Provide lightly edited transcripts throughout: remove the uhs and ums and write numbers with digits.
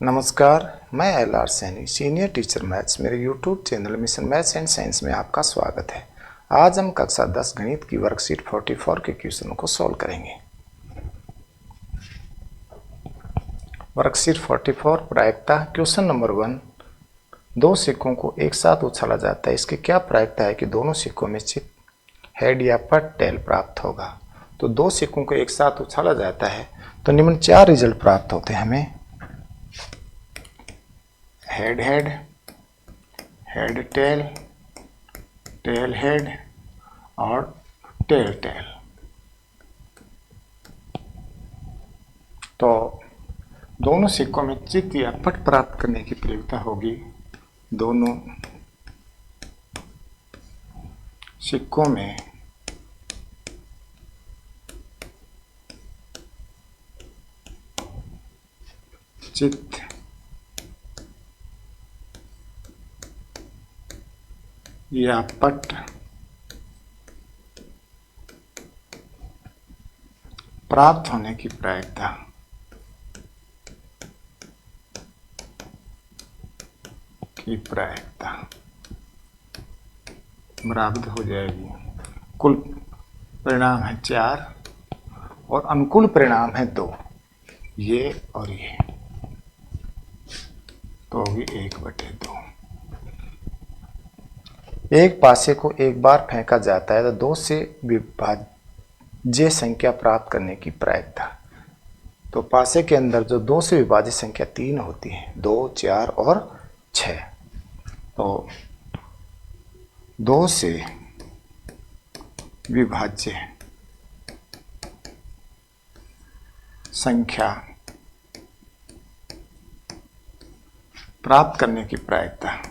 नमस्कार, मैं L R. Saini, senior teacher maths. मेरे YouTube channel mission maths and science में आपका स्वागत है। आज हम कक्षा 10 गणित की वर्कशीट 44 के क्वेश्चनों को सॉल्व करेंगे। वर्कशीट 44 प्रायिकता क्वेश्चन नंबर 1। दो सिक्कों को एक साथ उछाला जाता है, इसकी क्या प्रायिकता है कि दोनों सिक्कों में चित, हेड या पट, टेल प्राप्त होगा। तो दो सिक्कों को एक साथ उछाला जाता है तो निम्न 4 रिजल्ट प्राप्त होते हैं हमें। Head head, head tail, tail head और टेल टेल। तो दोनों सिक्कों में चित या पट प्राप्त करने की प्रयोगता होगी। दोनों सिक्कों में चित या पट प्राप्त होने की प्रायिकता बराबर हो जाएगी। कुल परिणाम है 4 और अनुकूल परिणाम है 2, ये और ये, तो होगी 1/2। एक पासे को एक बार फेंका जाता है तो 2 से विभाज्य संख्या प्राप्त करने की प्रायिकता। तो पासे के अंदर जो 2 से विभाज्य संख्या 3 होती है, 2, 4 और 6। तो 2 से विभाज्य संख्या प्राप्त करने की प्रायिकता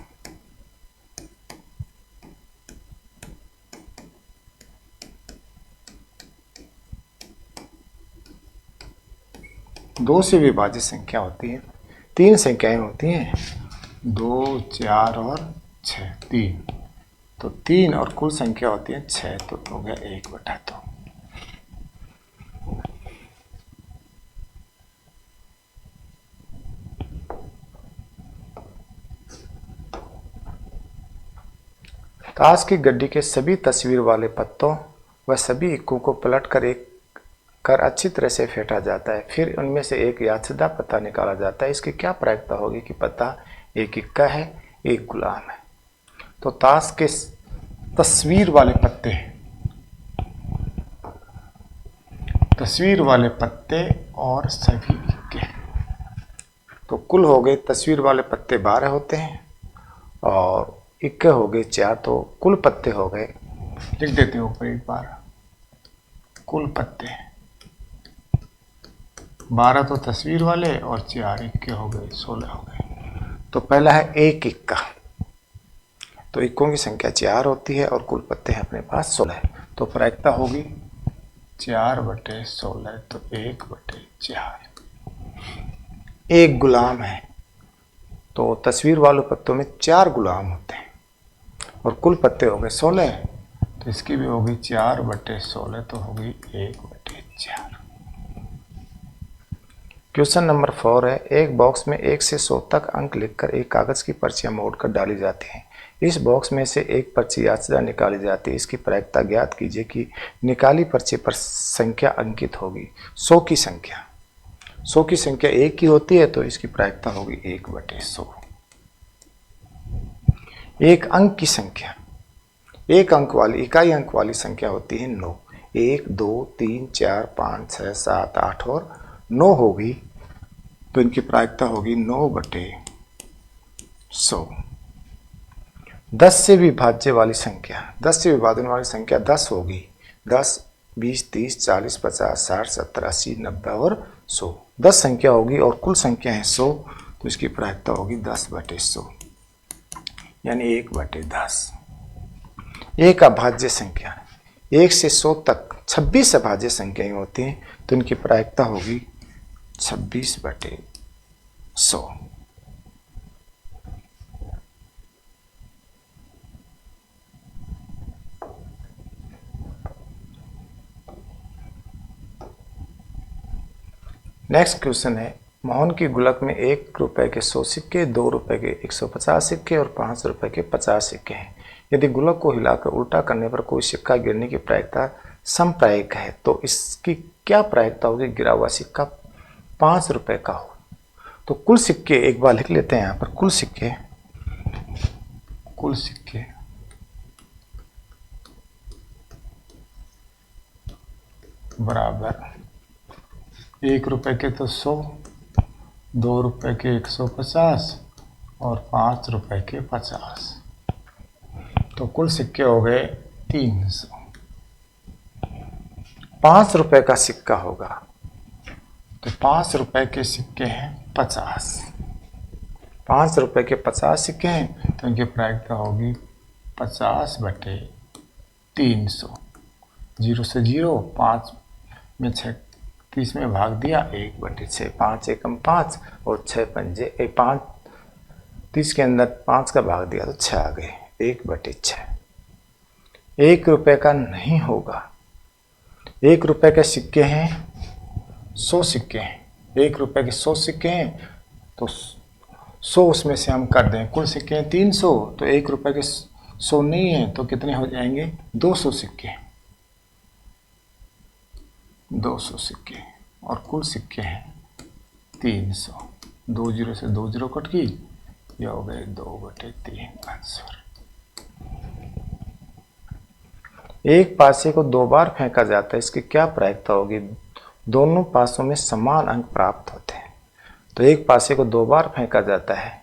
दो से विभाज्य संख्या होती है। 3 संख्याएं होती हैं, 2, 4 और 6, 3। तो 3 और कुल संख्या होती है 6, तो हो गया 1/2। ताश की गड्डी के सभी तस्वीर वाले पत्तों व सभी इक्कों को पलटकर अच्छी तरह से फेंटा जाता है। फिर उनमें से एक यादशुदा पत्ता निकाला जाता है। इसकी क्या प्रायिकता होगी कि पत्ता एक इक्का है, एक गुलाम है। तो ताश के तस्वीर वाले पत्ते और सभी इक्के, तो कुल हो गए तस्वीर वाले पत्ते 12 होते हैं और इक्के हो गए 4, तो कुल पत्ते हो गए, लिख देते हैं ऊपर एक बार, कुल पत्ते 12 तो तस्वीर वाले और 4 इक्के हो गए, 16 हो गए। तो पहला है एक इक्का, तो इक्कों की संख्या 4 होती है और कुल पत्ते हैं अपने पास 16। तो प्रायिकता होगी 4/16, तो 1/4। एक गुलाम है, तो तस्वीर वाले पत्तों में 4 गुलाम होते हैं और कुल पत्ते हो गए 16, तो इसकी भी होगी 4/16, तो होगी 1/4। क्वेश्चन नंबर 4 है, एक बॉक्स में 1 से 100 तक अंक लिखकर एक कागज की पर्चियां मोड़कर डाली जाती हैं। इस बॉक्स में से एक पर्ची यादशुदा निकाली जाती है। इसकी प्रायिकता ज्ञात कीजिए कि निकाली पर्ची पर संख्या अंकित होगी। 100 की संख्या 1 की होती है, तो इसकी प्रायिकता होगी 1/100। एक अंक की संख्या, एक अंक वाली, इकाई अंक वाली संख्या होती है 9। 1, 2, 3, 4, 5, 6, 7, 8 और 9 होगी, तो इनकी प्रायिकता होगी 9/100। 10 से विभाज्य वाली संख्या, 10 से विभाजन वाली संख्या 10 होगी। 10, 20, 30, 40, 50, 60, 70, 80, 90 और 100। 10 संख्या होगी और कुल संख्या है 100, तो इसकी प्रायिकता होगी 10/100, यानी 1/10। एक अभाज्य संख्या, 1 से 100 तक 26 अभाज्य संख्याएं होती हैं, तो इनकी प्रायिकता होगी 26/100। नेक्स्ट क्वेश्चन है, मोहन की गुल्लक में 1 रुपए के 100 सिक्के, 2 रुपए के 150 सिक्के और 5 रुपए के 50 सिक्के हैं। यदि गुल्लक को हिलाकर उल्टा करने पर कोई सिक्का गिरने की प्रायिकता समप्रायिक है तो इसकी क्या प्रायिकता होगी गिरा हुआ सिक्का 5 रुपए का हो। तो कुल सिक्के एक बार लिख लेते हैं यहाँ पर, कुल सिक्के बराबर 1 रुपए के तो 100, 2 रुपए के 150 और 5 रुपए के 50, तो कुल सिक्के हो गए 300। 5 रुपए का सिक्का होगा तो 5 रुपए के सिक्के हैं 50। 5 रुपए के 50 सिक्के हैं तो इनकी प्रायिकता होगी 50/300। 0 से 0, 5 में 6 30 में भाग दिया, 1/6, 5 एकम 5 और 6 पंजे 5, 30 के अंदर 5 का भाग दिया तो 6 आ गए, 1/6। 1 रुपए का नहीं होगा। 1 रुपए के सिक्के हैं 100 सिक्के हैं, 1 रुपए के 100 सिक्के हैं तो 100 उसमें से हम कर दें, कुल सिक्के हैं 300, तो 1 रुपए के 100 नहीं है तो कितने हो जाएंगे 200 सिक्के, 200 सिक्के और कुल सिक्के हैं 300। 2 0 से 2 0 कट गई, ये हो गए 2/3 आंसर। एक पासे को 2 बार फेंका जाता है, इसकी क्या प्रायिकता होगी? दोनों पासों में समान अंक प्राप्त होते हैं। तो एक पासे को 2 बार फेंका जाता है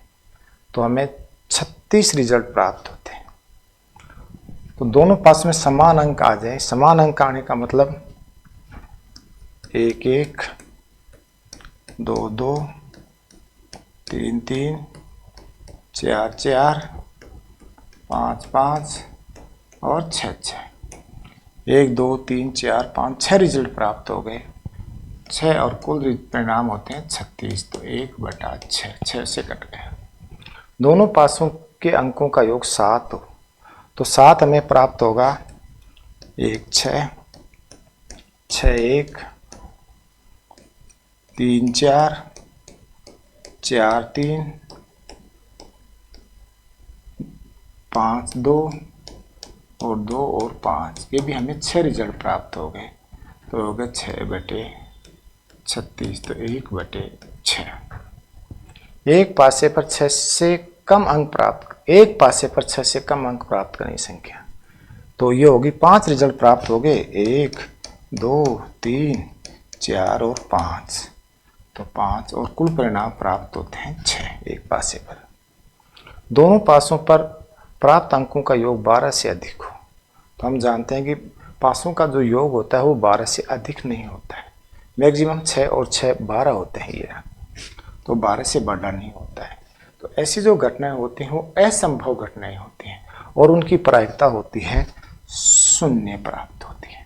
तो हमें 36 रिजल्ट प्राप्त होते हैं। तो दोनों पासों में समान अंक आ जाए, समान अंक आने का मतलब 1 1, 2 2, 3 3, 4 4, 5 5 और 6 6। 1 2 3 4 5 6 रिजल्ट प्राप्त हो गए। 6 और कुल परिणाम होते हैं 36, तो 1/6, 6 से कट गया। दोनों पासों के अंकों का योग 7 हो तो 7 हमें प्राप्त होगा 1 6, 6 1, 3 4, 4 3, 5 2 और 2 और 5, ये भी हमें 6 रिजल्ट प्राप्त हो गए, तो हो गए 6/36, तो 1/6। एक पासे पर 6 से कम अंक प्राप्त, एक पासे पर 6 से कम अंक प्राप्त करने की संख्या, तो ये होगी 5 रिजल्ट प्राप्त हो गए, 1 2 3 4 और 5, तो 5 और कुल परिणाम प्राप्त होते हैं 6 एक पासे पर। दोनों पासों पर प्राप्त अंकों का योग 12 से अधिक हो तो हम जानते हैं कि पासों का जो योग होता है वो 12 से अधिक नहीं होता है। मैक्सिमम 6 और 6 12 होते हैं, ये तो 12 से बड़ा नहीं होता है। तो ऐसी जो घटनाएं होती हैं वो असंभव घटनाएं होती हैं और उनकी प्रायिकता होती है 0 प्राप्त होती है।